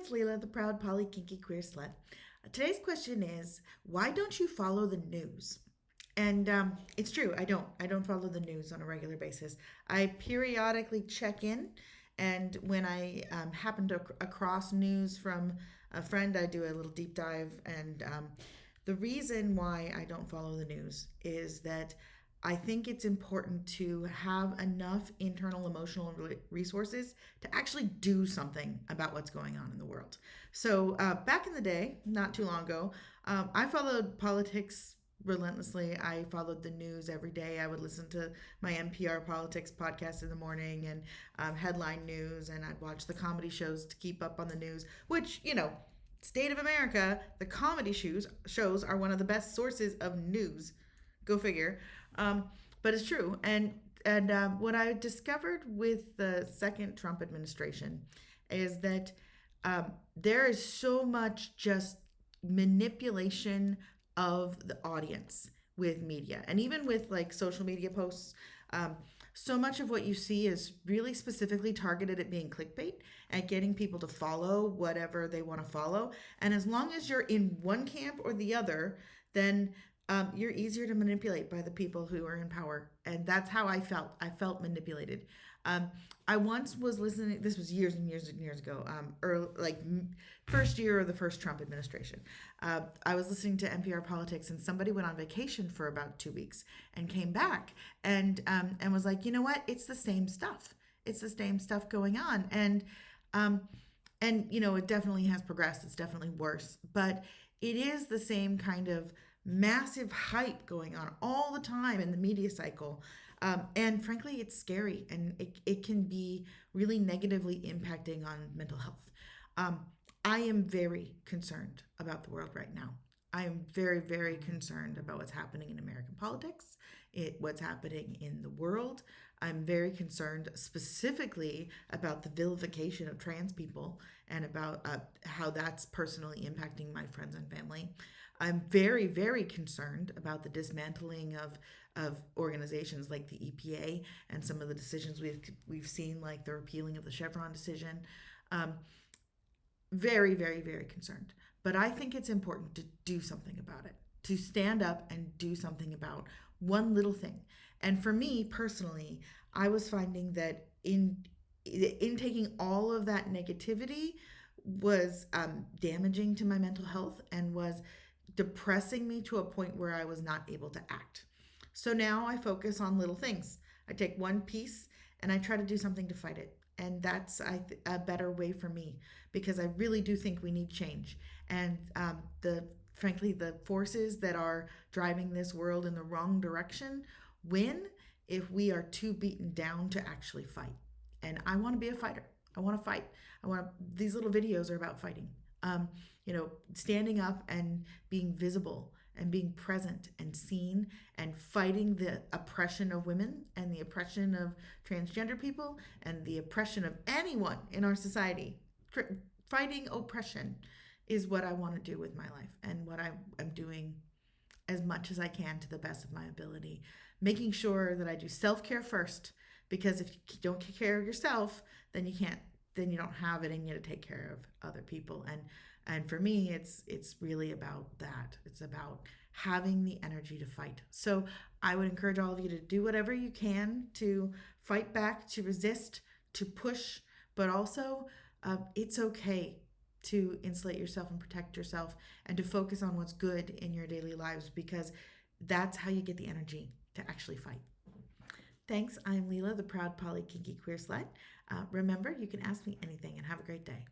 it's Leila, the proud poly kinky queer slut. Today's question is, why don't you follow the news? And it's true, I don't. I don't follow the news on a regular basis. I periodically check in, and when I happen to across news from a friend, I do a little deep dive. And the reason why I don't follow the news is that I think it's important to have enough internal emotional resources to actually do something about what's going on in the world. So, back in the day, not too long ago, I followed politics relentlessly. I followed the news every day. I would listen to my NPR politics podcast in the morning and headline news, and I'd watch the comedy shows to keep up on the news, which, state of America, the comedy shows are one of the best sources of news. Go figure. But it's true. And what I discovered with the second Trump administration is that there is so much just manipulation of the audience with media and even with like social media posts. So much of what you see is really specifically targeted at being clickbait, at getting people to follow whatever they want to follow. And as long as you're in one camp or the other, then you're easier to manipulate by the people who are in power. And that's how I felt. I felt manipulated. I once was listening, this was years and years and years ago, first year of the first Trump administration. I was listening to NPR politics, and somebody went on vacation for about 2 weeks and came back and was like, you know what? It's the same stuff. It's the same stuff going on. And it definitely has progressed. It's definitely worse, but it is the same kind of massive hype going on all the time in the media cycle. And frankly, it's scary, and it can be really negatively impacting on mental health. I am very concerned about the world right now. I am very, very concerned about what's happening in American politics, what's happening in the world. I'm very concerned specifically about the vilification of trans people and about how that's personally impacting my friends and family. I'm very, very concerned about the dismantling of organizations like the EPA and some of the decisions we've seen, like the repealing of the Chevron decision. Very, very, very concerned. But I think it's important to do something about it, to stand up and do something about one little thing. And for me personally, I was finding that in taking all of that negativity was damaging to my mental health and was depressing me to a point where I was not able to act. So now I focus on little things. I take one piece and I try to do something to fight it. And that's a better way for me, because I really do think we need change. And frankly, the forces that are driving this world in the wrong direction win if we are too beaten down to actually fight. And I want to be a fighter. I want to fight. These little videos are about fighting. Standing up and being visible and being present and seen and fighting the oppression of women and the oppression of transgender people and the oppression of anyone in our society. Fighting oppression is what I want to do with my life, and what I'm doing as much as I can to the best of my ability, making sure that I do self-care first, because if you don't take care of yourself, then you don't have it in you to take care of other people. And for me, it's really about that. It's about having the energy to fight. So I would encourage all of you to do whatever you can to fight back, to resist, to push, but also it's okay to insulate yourself and protect yourself and to focus on what's good in your daily lives, because that's how you get the energy to actually fight. Thanks. I'm Leila, the proud poly kinky queer slut. Remember, you can ask me anything, and have a great day.